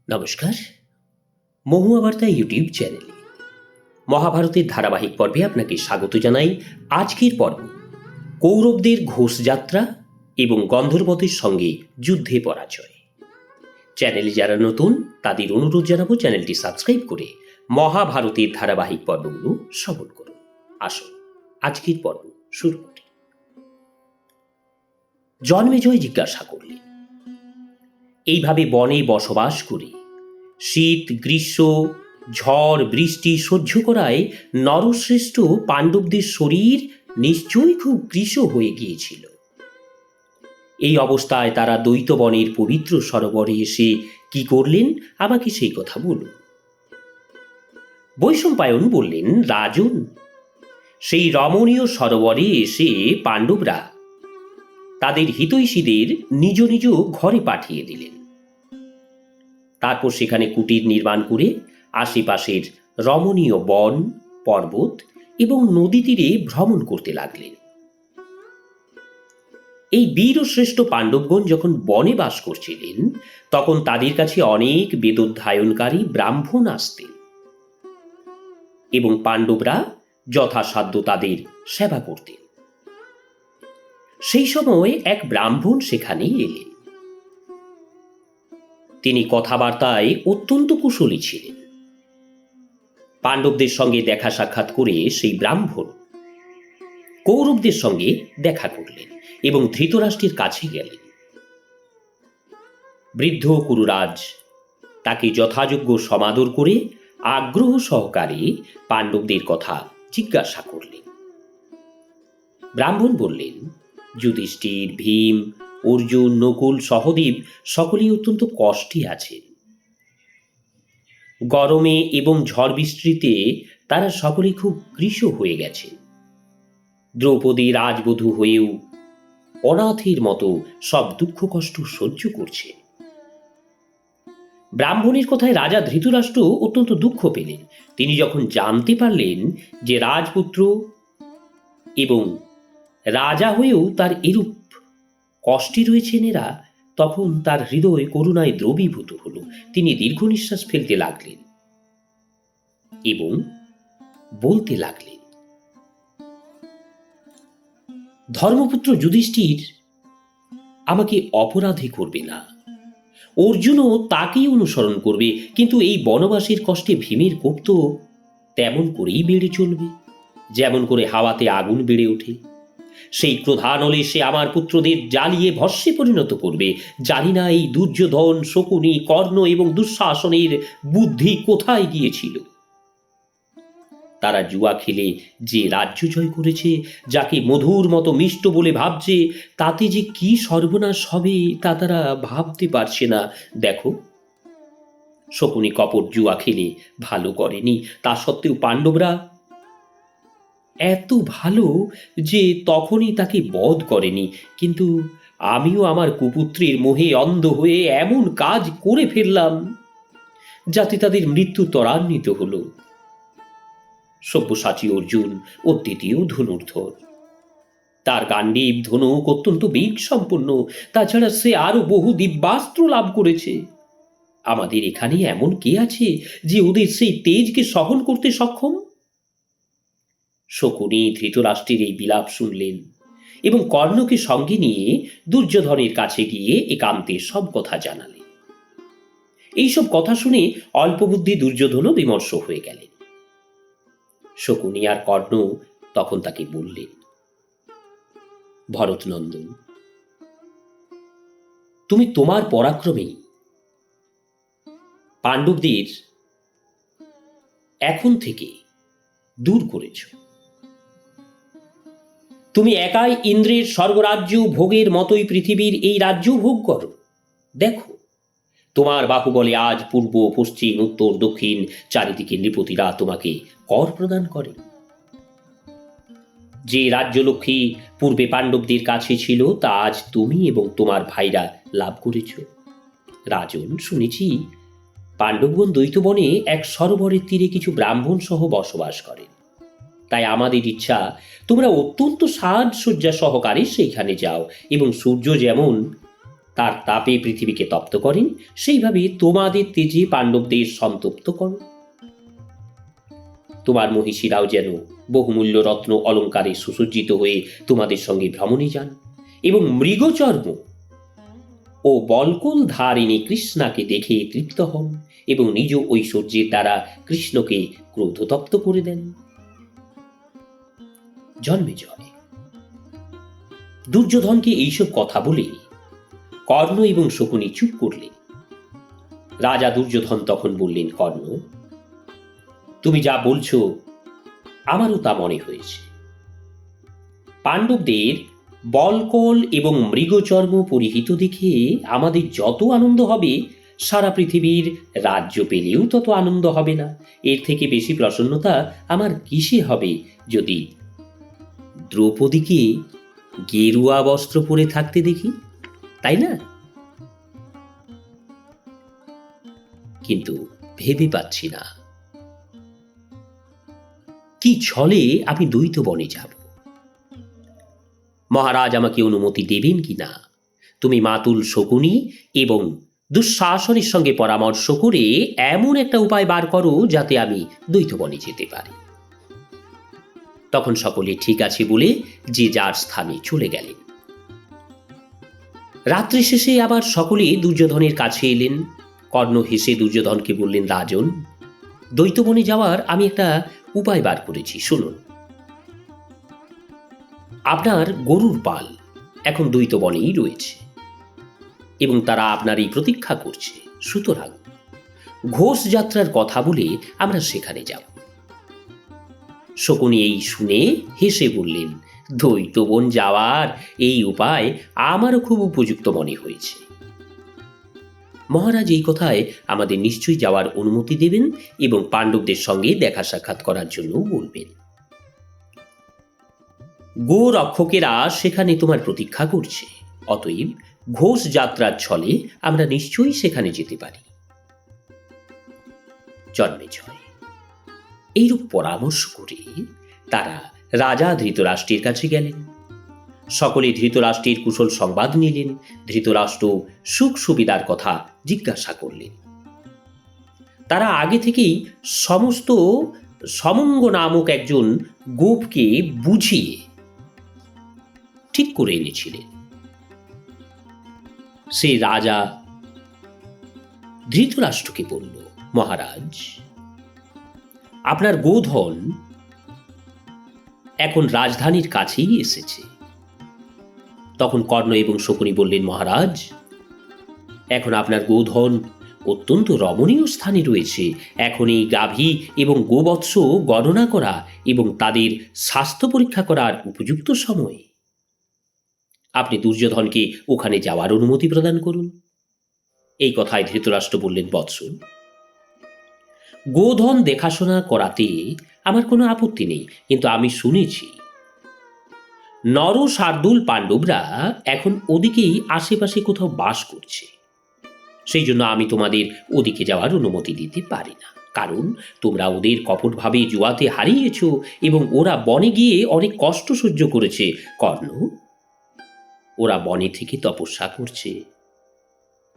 নমস্কার। মহুয়া বার্তা ইউটিউব চ্যানেলে মহাভারতের ধারাবাহিক পর্বে আপনাকে স্বাগত জানাই। আজকের পর্ব কৌরবদের ঘোষযাত্রা এবং গন্ধর্বদের সঙ্গে যুদ্ধে পরাজয়। চ্যানেলে যারা নতুন তাদের অনুরোধ জানাবো চ্যানেলটি সাবস্ক্রাইব করে মহাভারতের ধারাবাহিক পর্বগুলো শ্রবণ করুন। আসুন আজকের পর্ব শুরু করি। জন্মেজয় জিজ্ঞাসা করলেন, এইভাবে বনে বসবাস করে শীত গ্রীষ্ম ঝড় বৃষ্টি সহ্য করায় নরশ্রেষ্ঠ পাণ্ডবদের শরীর নিশ্চয়ই খুব কৃশ হয়ে গিয়েছিল। এই অবস্থায় তারা দ্বৈতবনের পবিত্র সরোবরে এসে কি করলেন, আমাকে সেই কথা বলুন। বৈশম্পায়ন বললেন, রাজন, সেই রমণীয় সরোবরে এসে পাণ্ডবরা তাদের হিতৈষীদের নিজ নিজ ঘরে পাঠিয়ে দিলেন। তারপর সেখানে কুটির নির্মাণ করে আশেপাশের রমণীয় বন পর্বত এবং নদী তীরে ভ্রমণ করতে লাগলেন। এই বীর ও শ্রেষ্ঠ পাণ্ডবগণ যখন বনে বাস করছিলেন তখন তাদের কাছে অনেক বেদোধ্যায়নকারী ব্রাহ্মণ আসতেন এবং পাণ্ডবরা যথাসাধ্য তাদের সেবা করতেন। সেই সময় এক ব্রাহ্মণ সেখানে এলেন। তিনি কথাবার্তায় অত্যন্ত কুশলী ছিলেন। পাণ্ডবদের সঙ্গে দেখা সাক্ষাৎ করে সেই ব্রাহ্মণ কৌরবদের সঙ্গে দেখা করলেন এবং ধৃতরাষ্ট্রের কাছে গেলেন। বৃদ্ধ কুরুরাজ তাকে যথাযোগ্য সমাদর করে আগ্রহ সহকারে পাণ্ডবদের কথা জিজ্ঞাসা করলেন। ব্রাহ্মণ বললেন, যুধিষ্ঠির, ভীম, অর্জুন, নকুল, সহদেব সকলেই অত্যন্ত কষ্টে আছেন। গরমে এবং ঝড় বৃষ্টিতে তারা সকলে খুব কৃশ হয়ে গেছে। দ্রৌপদী রাজবধূ হয়েও অনাথের মতো সব দুঃখ কষ্ট সহ্য করছে। ব্রাহ্মণের কথায় রাজা ধৃতরাষ্ট্র অত্যন্ত দুঃখ পেলেন। তিনি যখন জানতে পারলেন যে রাজপুত্র এবং রাজা হয়েও তার এরূপ কষ্টে রয়েছেন এরা, তখন তার হৃদয় করুণায় দ্রবীভূত হল। তিনি দীর্ঘ নিঃশ্বাস ফেলতে লাগলেন এবং বলতে লাগলেন, ধর্মপুত্র যুধিষ্ঠির আমাকে অপরাধী করবে না, অর্জুনও তাকেই অনুসরণ করবে, কিন্তু এই বনবাসের কষ্টে ভীমের কোপ তো তেমন করেই বেড়ে চলবে যেমন করে হাওয়াতে আগুন বেড়ে ওঠে। সেই ক্রোধানলে সে আমার পুত্রদের জ্বালিয়ে ভস্মে পরিণত করবে। জানি না এই দুর্যোধন, শকুনি, কর্ণ এবং দুঃশাসনের বুদ্ধি কোথায় গিয়েছিল। তারা জুয়া খেলে যে রাজ্য জয় করেছে, যাকে মধুর মতো মিষ্ট বলে ভাবছে, তাতে যে কি সর্বনাশ হবে তা তারা ভাবতে পারছে না। দেখো, শকুনি কপট জুয়া খেলে ভালো করেনি, তা সত্ত্বেও পাণ্ডবরা এত ভালো যে তখনই তাকে বধ করেনি। কিন্তু আমিও আমার কুপুত্রের মোহে অন্ধ হয়ে এমন কাজ করে ফেললাম যাতে তাদের মৃত্যু ত্বরান্বিত হলো। সব্যসাচী অর্জুন অদ্বিতীয় ধনুর্ধর, তার গান্ডীব ধনুক অত্যন্ত বেগ সম্পন্ন, তাছাড়া সে আরো বহু দিব্যাস্ত্র লাভ করেছে। আমাদের এখানে এমন কে আছে যে ওদের সেই তেজকে সহন করতে সক্ষম? শকুনি ধৃতরাষ্ট্রের এই বিলাপ শুনলেন এবং কর্ণকে সঙ্গে নিয়ে দুর্যোধনের কাছে গিয়ে একান্তে সব কথা জানালেন। এইসব কথা শুনে অল্পবুদ্ধি দুর্যোধনও বিমর্ষ হয়ে গেলেন। শকুনি আর কর্ণ তখন তাকে বললেন, ভরতনন্দন, তুমি তোমার পরাক্রমেই পাণ্ডবদের এখন থেকে দূর করেছ। তুমি একাই ইন্দ্রের স্বর্গরাজ্য ভোগের মতোই পৃথিবীর এই রাজ্য ভোগ করো। দেখো, তোমার বাহুবলে আজ পূর্ব পশ্চিম উত্তর দক্ষিণ চারিদিকে নৃপতিরা তোমাকে কর প্রদান করে। যে রাজ্যলক্ষ্মী পূর্বে পাণ্ডবদের কাছে ছিল তা আজ তুমি এবং তোমার ভাইরা লাভ করেছ। রাজন, শুনেছি পাণ্ডবগণ দ্বৈতবনে এক সরোবরের তীরে কিছু ব্রাহ্মণ সহ বসবাস করেন। তাই আমাদের ইচ্ছা তোমরা অত্যন্ত সাজসজ্জা সহকারে সেইখানে যাও এবং সূর্য যেমন তার তাপে পৃথিবীকে তপ্ত করেন, সেইভাবে তোমাদের তেজে পাণ্ডবদের সন্তপ্ত করো। তোমার মহিষীরাও যেন বহুমূল্য রত্ন অলঙ্কারে সুসজ্জিত হয়ে তোমাদের সঙ্গে ভ্রমণে যান এবং মৃগচর্ম ও বলকল ধারিণী কৃষ্ণাকে দেখে তৃপ্ত হন এবং নিজ ঐশ্বর্যের দ্বারা কৃষ্ণকে ক্রোধতপ্ত করে দেন। জন্মেজয় দুর্যোধনকে এইসব কথা বলে কর্ণ এবং শকুনি চুপ করলেন। রাজা দুর্যোধন তখন বললেন, কর্ণ, তুমি যা বলছো আমারও তা মনে হয়েছে। পাণ্ডবদের বলকল এবং মৃগচর্ম পরিহিত দেখে আমাদের যত আনন্দ হবে, সারা পৃথিবীর রাজ্য পেলেও তত আনন্দ হবে না। এর থেকে বেশি প্রসন্নতা আমার কিসে হবে যদি দ্রৌপদীকে গেরুয়া বস্ত্র পরে থাকতে দেখি, তাই না? কিন্তু ভেবে পাচ্ছি না কি ছলে আমি দ্বৈত বনে যাব। মহারাজ আমাকে অনুমতি দেবেন কি না? তুমি মাতুল শকুনি এবং দুঃশাসনের সঙ্গে পরামর্শ করে এমন একটা উপায় বার করো যাতে আমি দ্বৈত বনে যেতে পারি। তখন সকলে ঠিক আছে বলে যে যার স্থানে চলে গেলেন। রাত্রি শেষে আবার সকলে দুর্যোধনের কাছে এলেন। কর্ণ হেসে দুর্যোধনকে বললেন, রাজন, দ্বৈত বনে যাওয়ার আমি একটা উপায় বার করেছি, শুনুন। আপনার গরুর পাল এখন দ্বৈত বনেই রয়েছে এবং তারা আপনারই প্রতীক্ষা করছে। সুতরাং ঘোষ যাত্রার কথা বলে আমরা সেখানে যাব। শকুনি এই শুনে হেসে বললেন, দ্বৈত বন যাওয়ার এই উপায় আমারও খুব উপযুক্ত মনে হয়েছে। মহারাজ এই কথায় আমাদের নিশ্চয়ই যাওয়ার অনুমতি দেবেন এবং পাণ্ডবদের সঙ্গে দেখা সাক্ষাৎ করার জন্য বলবেন। গো রক্ষকেরা সেখানে তোমার প্রতীক্ষা করছে, অতএব ঘোষ যাত্রার ছলে আমরা নিশ্চয়ই সেখানে যেতে পারি। জন্মেজয় এইরূপ পরামর্শ করে তারা রাজা ধৃতরাষ্ট্রের কাছে গেলেন। সকলে ধৃতরাষ্ট্রের কুশল সংবাদ নিলেন। ধৃতরাষ্ট্র সুখ সুবিধার কথা জিজ্ঞাসা করলেন। তারা আগে থেকেই সমস্ত সমঙ্গ নামক একজন গোপকে বুঝিয়ে ঠিক করে এনেছিলেন। সে রাজা ধৃতরাষ্ট্রকে বলল, মহারাজ, আপনার গোধন এখন রাজধানীর কাছেই এসেছে। তখন কর্ণ এবং শকুনি বললেন, মহারাজ, এখন আপনার গোধন অত্যন্ত রমণীয় স্থানে রয়েছে। এখন এই গাভী এবং গোবৎস গণনা করা এবং তাদের স্বাস্থ্য পরীক্ষা করার উপযুক্ত সময়। আপনি দুর্যোধনকে ওখানে যাওয়ার অনুমতি প্রদান করুন। এই কথায় ধৃতরাষ্ট্র বললেন, বৎস, গোধন দেখাশোনা করাতে আমার কোনো আপত্তি নেই, কিন্তু আমি শুনেছি নর শার্দুল পাণ্ডবরা এখন ওদিকেই আশেপাশে কোথাও বাস করছে। সেই জন্য আমি তোমাদের ওদিকে যাওয়ার অনুমতি দিতে পারি না, কারণ তোমরা ওদের কপটভাবে জুয়াতে হারিয়েছ এবং ওরা বনে গিয়ে অনেক কষ্ট সহ্য করেছে। কর্ণ, ওরা বনে থেকে তপস্যা করছে,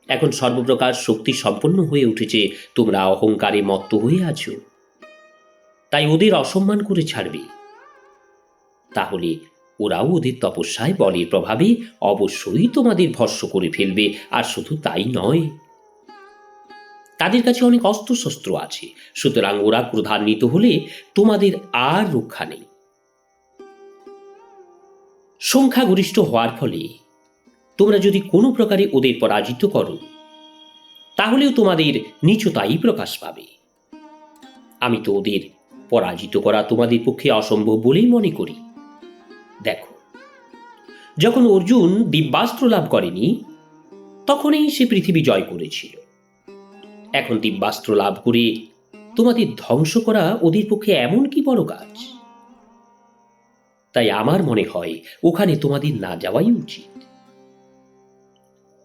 এখন সর্বপ্রকার শক্তি সম্পন্ন হয়ে উঠেছে। তোমরা অহংকারে মত্ত হয়ে আছো, তাই ওদের অসম্মান করে ছাড়বে। তাহলে ওরাও ওদের তপস্যায় বলের প্রভাবে অবশ্যই তোমাদের ভস্ম করে ফেলবে। আর শুধু তাই নয়, তাদের কাছে অনেক অস্ত্রশস্ত্র আছে। সুতরাং ওরা ক্রোধান্বিত হলে তোমাদের আর রক্ষা নেই। সংখ্যাগরিষ্ঠ হওয়ার ফলে তোমরা যদি কোনো প্রকারে ওদের পরাজিত করো, তাহলেও তোমাদের নীচতাই প্রকাশ পাবে। আমি তো ওদের পরাজিত করা তোমাদের পক্ষে অসম্ভব বলেই মনে করি। দেখো, যখন অর্জুন দিব্যাস্ত্র লাভ করেনি, তখনই সে পৃথিবী জয় করেছিল। এখন দিব্যাস্ত্র লাভ করে তোমাদের ধ্বংস করা ওদের পক্ষে এমন কি বড় কাজ? তাই আমার মনে হয় ওখানে তোমাদের না যাওয়াই উচিত।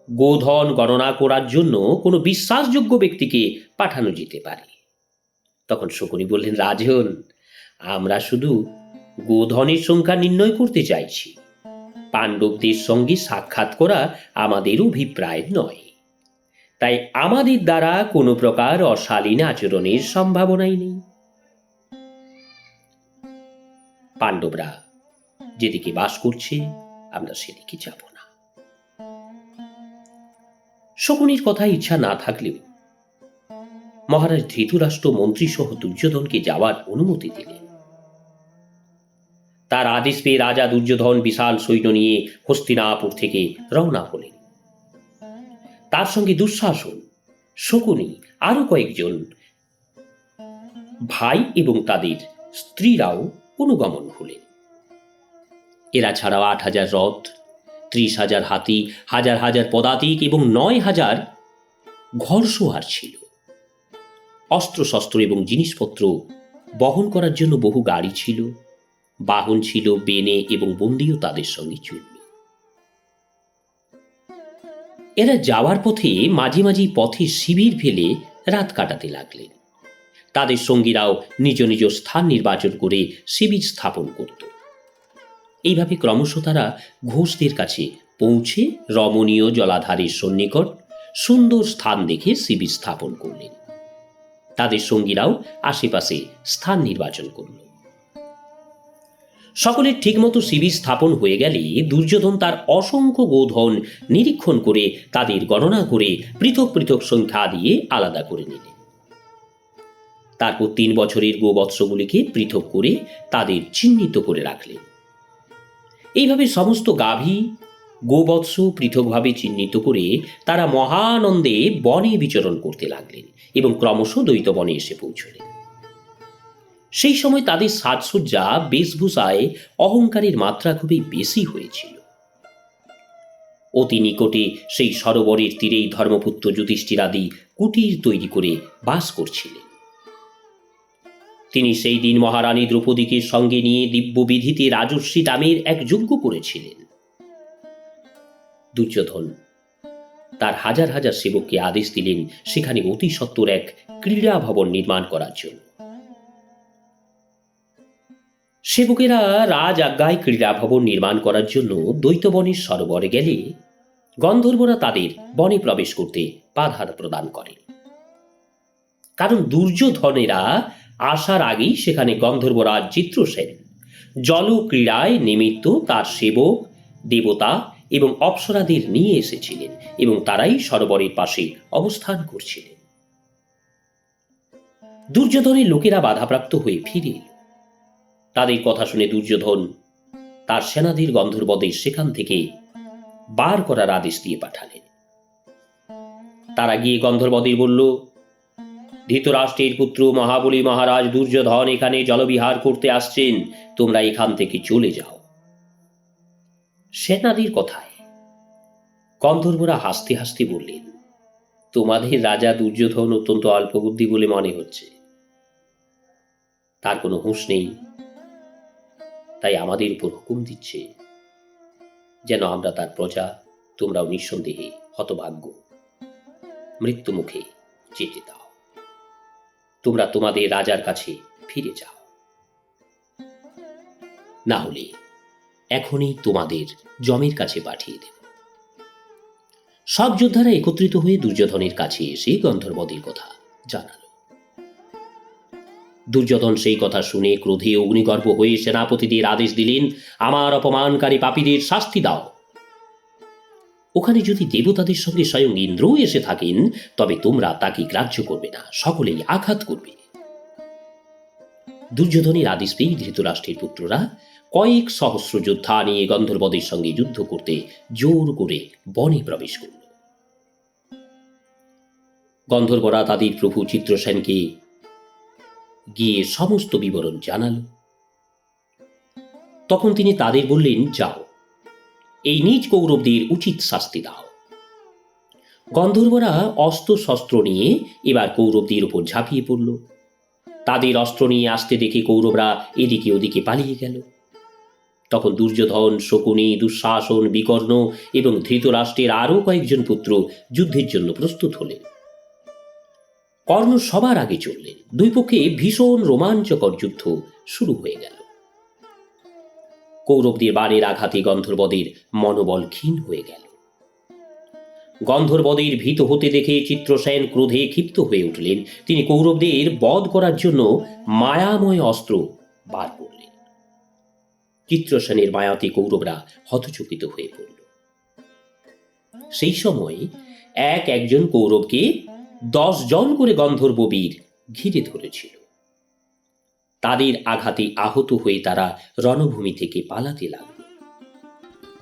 গোধন গণনা করার জন্য কোনো বিশ্বাসযোগ্য ব্যক্তিকে পাঠানো যেতে পারে। তখন শকুনি বললেন, রাজন, আমরা শুধু গোধনের সংখ্যা নির্ণয় করতে চাইছি। পাণ্ডবদের সঙ্গে সাক্ষাৎ করা আমাদের অভিপ্রায় নয়, তাই আমাদের দ্বারা কোনো প্রকার অশালীন আচরণের সম্ভাবনাই নেই। পাণ্ডবরা যেদিকে বাস করছে আমরা সেদিকে যাব না। শকুনির কথা ইচ্ছা না থাকলেও মহারাজ ধৃতরাষ্ট্র মন্ত্রী সহ দুর্যোধনকে যাওয়ার অনুমতি দিলেন। তার আদেশ পেয়ে রাজা দুর্যোধন বিশাল সৈন্য নিয়ে হস্তিনাপুর থেকে রওনা হলেন। তার সঙ্গে দুঃশাসন, শকুনি, আরো কয়েকজন ভাই এবং তাদের স্ত্রীরাও অনুগমন হলেন। এরা ছাড়াও 8,000 রথ, 30,000 হাতি, হাজার হাজার পদাতিক এবং 9,000 ঘোড়সওয়ার ছিল। অস্ত্রশস্ত্র এবং জিনিসপত্র বহন করার জন্য বহু গাড়ি ছিল, বাহন ছিল, বেনে এবং বন্দীও তাদের সঙ্গে চলল। এরা যাওয়ার পথে মাঝে মাঝে পথে শিবির ফেলে রাত কাটাতে লাগলেন। তাদের সঙ্গীরাও নিজ নিজ স্থান নির্বাচন করে শিবির স্থাপন করত। এইভাবে ক্রমশ তারা ঘোষদের কাছে পৌঁছে রমণীয় জলাধারের সন্নিকট সুন্দর স্থান দেখে শিবির স্থাপন করলেন। তাদের সঙ্গীরাও আশেপাশে স্থান নির্বাচন করল। সকলের ঠিকমতো শিবির স্থাপন হয়ে গেলে দুর্যোধন তার অসংখ্য গোধন নিরীক্ষণ করে তাদের গণনা করে পৃথক পৃথক সংখ্যা দিয়ে আলাদা করে নিলেন। তারপর 3 বছরের গোবৎসগুলিকে পৃথক করে তাদের চিহ্নিত করে রাখলেন। এইভাবে সমস্ত গাভী গোবৎস পৃথকভাবে চিহ্নিত করে তারা মহানন্দে বনে বিচরণ করতে লাগলেন এবং ক্রমশ দ্বৈতবনে এসে পৌঁছলেন। সেই সময় তাদের সাজসজ্জা বেশভূষায় অহংকারের মাত্রা খুবই বেশি হয়েছিল। অতি নিকটে সেই সরোবরের তীরেই ধর্মপুত্র যুধিষ্ঠিরাদি কুটির তৈরি করে বাস করছিলেন। তিনি সেই দিন মহারানী দ্রৌপদীকে সঙ্গে নিয়ে দিব্যবিধিতে রাজর্ষি নামের এক যজ্ঞ করেছিলেন। দুর্যোধন তার হাজার হাজার সেবককে আদেশ দিলেন সেখানে অতি সত্বর এক ক্রীড়া ভবন নির্মাণ করার জন্য। সেবকেরা রাজ আজ্ঞায় ক্রীড়া ভবন নির্মাণ করার জন্য দ্বৈতবনের সরোবরে গেলে গন্ধর্বরা তাদের বনে প্রবেশ করতে বাধা প্রদান করেন। কারণ দুর্যোধনেরা আসার আগেই সেখানে গন্ধর্বরাজ চিত্রসেন জলক্রীড়ায় নিমিত্ত তার সেবক, দেবতা এবং অপ্সরাদের নিয়ে এসেছিলেন এবং তারাই সরোবরের পাশে অবস্থান করছিলেন। দুর্যোধনের লোকেরা বাধাপ্রাপ্ত হয়ে ফিরে এল। তাদের কথা শুনে দুর্যোধন তার সেনাদের গন্ধর্বদের সেখান থেকে বার করার আদেশ দিয়ে পাঠালেন। তারা গিয়ে গন্ধর্বদের বলল, ধৃতরাষ্ট্রের পুত্র মহাবলী মহারাজ দুর্যোধন এখানে জলবিহার করতে আসছেন, তোমরা এখান থেকে চলে যাও। সেনাদের কথায় গন্ধর্বরা হাসতে হাসতে বললেন, তোমাদের রাজা দুর্যোধন অত্যন্ত অল্প বুদ্ধি বলে মনে হচ্ছে। তার কোনো হুঁশ নেই, তাই আমাদের উপর হুকুম দিচ্ছে যেন আমরা তার প্রজা, তোমরাও নিঃসন্দেহে হতভাগ্য, মৃত্যু মুখে যেতে দাও। তোমরা তোমাদের রাজার কাছে ফিরে যাও, না হলে এখনই তোমাদের যমের কাছে পাঠিয়ে দেব। সব যোদ্ধারা একত্রিত হয়ে দুর্যোধনের কাছে এসে গন্ধর্বদের কথা জানাল। দুর্যোধন সেই কথা শুনে ক্রোধে অগ্নিগর্ভ হয়ে সেনাপতিদের আদেশ দিলেন, আমার অপমানকারী পাপীদের শাস্তি দাও। ওখানে যদি দেবতাদের সঙ্গে স্বয়ং ইন্দ্রও এসে থাকেন তবে তোমরা তাকে গ্রাহ্য করবে না, সকলেই আঘাত করবে। দুর্যোধনের আদেশ পেয়ে ধৃতরাষ্ট্রের পুত্ররা কয়েক সহস্র যোদ্ধা নিয়ে গন্ধর্বদের সঙ্গে যুদ্ধ করতে জোর করে বনে প্রবেশ করল। গন্ধর্বরা তাদের প্রভু চিত্রসেনকে গিয়ে সমস্ত বিবরণ জানাল। তখন তিনি তাদের বললেন, যাও, এই নিজ কৌরবদের উচিত শাস্তি দাও। গন্ধর্বরা অস্ত্র শস্ত্র নিয়ে এবার কৌরবদের উপর ঝাঁপিয়ে পড়ল। তাদের অস্ত্র নিয়ে আসতে দেখে কৌরবরা এদিকে ওদিকে পালিয়ে গেল। তখন দুর্যোধন, শকুনি, দুঃশাসন, বিকর্ণ এবং ধৃতরাষ্ট্রের আরও কয়েকজন পুত্র যুদ্ধের জন্য প্রস্তুত হলেন। কর্ণ সবার আগে চললেন। দুই পক্ষে ভীষণ রোমাঞ্চকর যুদ্ধ শুরু হয়ে গেল। কৌরবদের বাণের আঘাতে গন্ধর্বদের মনোবল ক্ষীণ হয়ে গেল। গন্ধর্বদের ভীত হতে দেখে চিত্রসেন ক্রোধে ক্ষিপ্ত হয়ে উঠলেন। তিনি কৌরবদের বধ করার জন্য মায়াময় অস্ত্র বার করলেন। চিত্রসেনের মায়াতে কৌরবরা হতচকিত হয়ে পড়ল। সেই সময় একজন কৌরবকে 10 জন করে গন্ধর্ব বীর ঘিরে ধরেছিল। তাদের আঘাতে আহত হয়ে তারা রণভূমি থেকে পালাতে লাগল।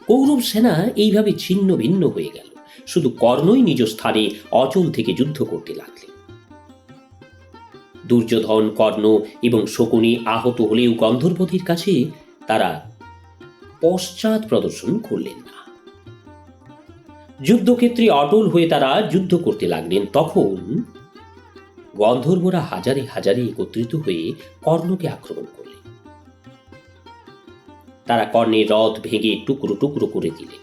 কৌরব সেনা এইভাবে ছিন্ন ভিন্ন হয়ে গেল। শুধু কর্ণই নিজ স্থানে অচল থেকে যুদ্ধ করতে লাগলেন। দুর্যোধন, কর্ণ এবং শকুনি আহত হলেও গন্ধর্বদের কাছে তারা পশ্চাৎ প্রদর্শন করলেন না। যুদ্ধক্ষেত্রে অটল হয়ে তারা যুদ্ধ করতে লাগলেন। তখন গন্ধর্বরা হাজারে হাজারে একত্রিত হয়ে কর্ণকে আক্রমণ করলেন। তারা কর্ণের রথ ভেঙে টুকরো টুকরো করে দিলেন।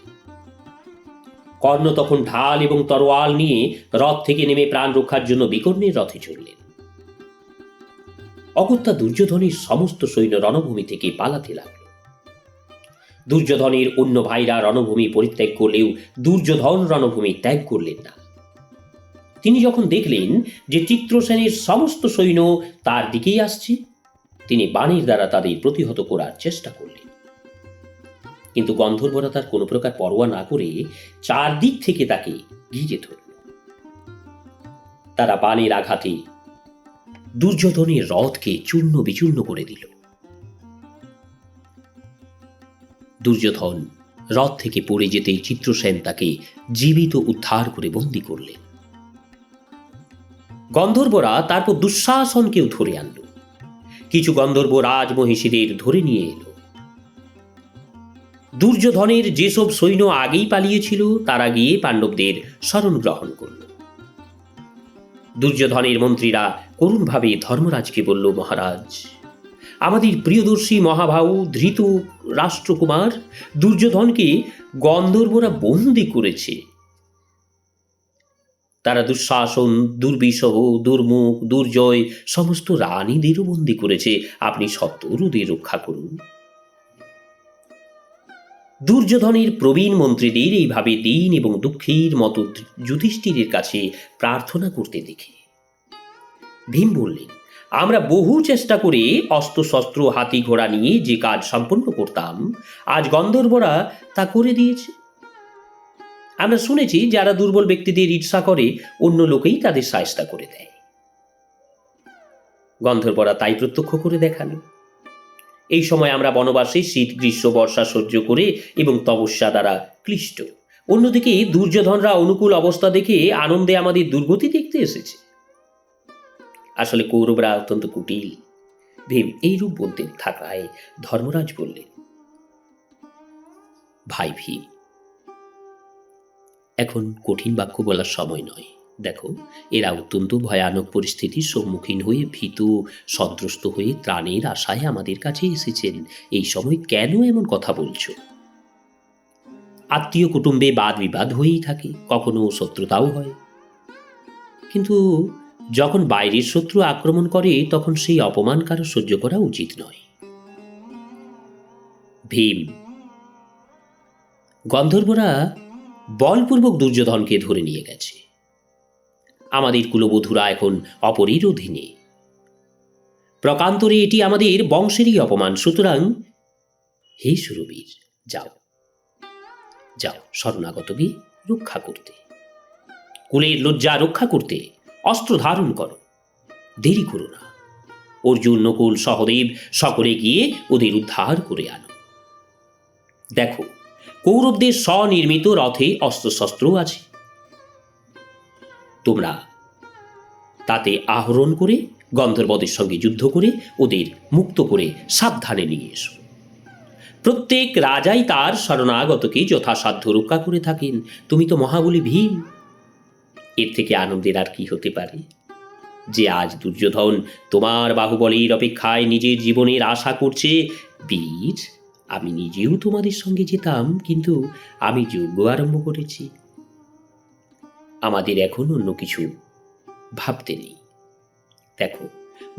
কর্ণ তখন ঢাল এবং তরোয়াল নিয়ে রথ থেকে নেমে প্রাণ রক্ষার জন্য বিকর্ণের রথে চড়লেন। অগত্যা দুর্যোধনের সমস্ত সৈন্য রণভূমি থেকে পালাতে লাগল। দুর্যোধনের অন্য ভাইরা রণভূমি পরিত্যাগ করলেও দুর্যোধন রণভূমি ত্যাগ করলেন না। তিনি যখন দেখলেন যে চিত্রসেনের সমস্ত সৈন্য তার দিকেই আসছে, তিনি বাণের দ্বারা তাদের প্রতিহত করার চেষ্টা করলেন। কিন্তু গন্ধর্বরা তার কোনো প্রকার পরোয়া না করে চারদিক থেকে তাকে ঘিরে ধরল। তারা বাণের আঘাতে দুর্যোধনের রথকে চূর্ণ বিচূর্ণ করে দিল। দুর্যোধন রথ থেকে পড়ে যেতেই চিত্রসেন তাকে জীবিত উদ্ধার করে বন্দী করলেন। গন্ধর্বরা তারপর দুঃশাসনকেও ধরে আনল। কিছু গন্ধর্ব রাজমহিষীদের ধরে নিয়ে এলো। দুর্যোধনের যেসব সৈন্য আগেই পালিয়েছিল তারা গিয়ে পাণ্ডবদের শরণ গ্রহণ করল। দুর্যোধনের মন্ত্রীরা করুণভাবে ধর্মরাজকে বলল, মহারাজ, আমাদের প্রিয়দর্শী মহাবাহু ধৃত রাষ্ট্রকুমার দুর্যোধনকে গন্ধর্বরা বন্দী করেছে। তারা দুঃশাসন, দুর্বিষহ, দুর্মুখ, দুর্জয় সমস্ত রানীদেরও বন্দী করেছে। আপনি সত্বর ওদের রক্ষা করুন। দুর্যোধনের প্রবীণ মন্ত্রীদের এইভাবে দীন এবং দুঃখীর মতো যুধিষ্ঠিরের কাছে প্রার্থনা করতে দেখে ভীম বললেন, আমরা বহু চেষ্টা করে অস্ত্রশস্ত্র, হাতি ঘোড়া নিয়ে যে কাজ সম্পন্ন করতাম, আজ গন্ধর্বরা তা করে দিয়েছে। আমরা শুনেছি যারা দুর্বল ব্যক্তিদের ঈর্ষা করে অন্য লোকেই তাদের সায়স্তা করে দেয়। গন্ধর্বরা তাই প্রত্যক্ষ করে দেখালো। এই সময় আমরা বনবাসে শীত, গ্রীষ্ম, বর্ষা সহ্য করে এবং তপস্যা দ্বারা ক্লিষ্ট। অন্যদিকে দুর্যোধনরা অনুকূল অবস্থা দেখে আনন্দে আমাদের দুর্গতি দেখতে এসেছে। আসলে কৌরবরা অত্যন্ত কুটিল। ভীম এইরূপ বলতে থাকায় ধর্মরাজ বললেন, ভাই ভীম, এখন কঠিন বাক্য বলার সময় নয়। দেখো, এরা অত্যন্ত ভয়ানক পরিস্থিতির সম্মুখীন হয়ে ভীত সন্ত্রস্ত হয়ে ত্রাণের আশায় আমাদের কাছে এসেছেন। এই সময় কেন এমন কথা বলছো? আত্মীয় কুটুম্বে বাদ বিবাদ হয়েই থাকে, কখনো শত্রুতাও হয়, কিন্তু যখন বাইরের শত্রু আক্রমণ করে তখন সেই অপমান কারো সহ্য করা উচিত নয়। ভীম, গন্ধর্বরা বলপূর্বক দুর্যোধনকে ধরে নিয়ে গেছে। আমাদের কুলবধূরা এখন অপরের অধীনে। প্রকান্তরে এটি আমাদের বংশেরই অপমান। সুতরাং হে সুরবীর, যাও যাও, শরণাগতকে রক্ষা করতে, কুলের লজ্জা রক্ষা করতে অস্ত্র ধারণ করো, দেরি করো না। অর্জুন, নকুল, সহদেব সকলে গিয়ে ওদের উদ্ধার করে আনো। দেখো, কৌরবদের স্বনির্মিত রথে অস্ত্রশস্ত্র আছে, তোমরা তাতে আহরণ করে গন্ধর্বদের সঙ্গে যুদ্ধ করে ওদের মুক্ত করে সাবধানে নিয়ে এসো। প্রত্যেক রাজাই তার শরণাগতকে যথাসাধ্য রক্ষা করে থাকেন। তুমি তো মহাবলী ভীম। এর থেকে আনন্দের আর কি হতে পারে যে আজ দুর্যোধন তোমার বাহুবলের অপেক্ষায় নিজের জীবনের আশা করছে। বীর, আমি নিজেও তোমাদের সঙ্গে যেতাম, কিন্তু আমি যজ্ঞ আরম্ভ করেছি। আমাদের এখন অন্য কিছু ভাবতে নেই। দেখো,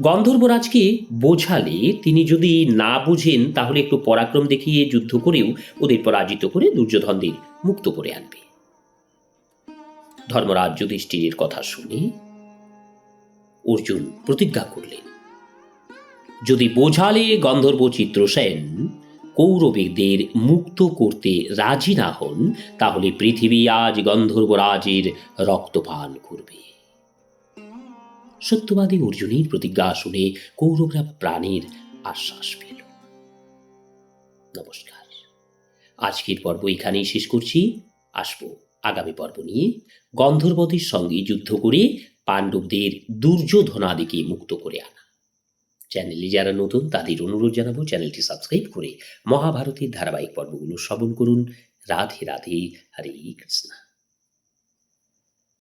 গন্ধর্বরাজকে বোঝালে তিনি যদি না বুঝেন তাহলে একটু পরাক্রম দেখিয়ে যুদ্ধ করেও ওদের পরাজিত করে দুর্যোধনদের মুক্ত করে আনবে। ধর্মরাজ যুধিষ্ঠিরের কথা শুনে অর্জুন প্রতিজ্ঞা করলেন, যদি বোঝালে গন্ধর্ব চিত্রসেন কৌরবীদের মুক্ত করতে রাজি না হন তাহলে পৃথিবী আজ গন্ধর্বরাজের রক্তপান করবে। সত্যবাদী অর্জুনের প্রতিজ্ঞা শুনে কৌরবরা প্রাণের আশ্বাস পেল। নমস্কার, আজকের পর্ব এখানেই শেষ করছি। আসবো আগামী পর্ব নিয়ে। গন্ধর্বদের সঙ্গে যুদ্ধ করে পাণ্ডবদের দুর্যোধনাদিকে মুক্ত করে আনা। চ্যানেলে যারা নতুন তাদের অনুরোধ জানাবো চ্যানেলটি সাবস্ক্রাইব করে মহাভারতের ধারাবাহিক পর্বগুলো শ্রবণ করুন। রাধে রাধে, হরে কৃষ্ণ।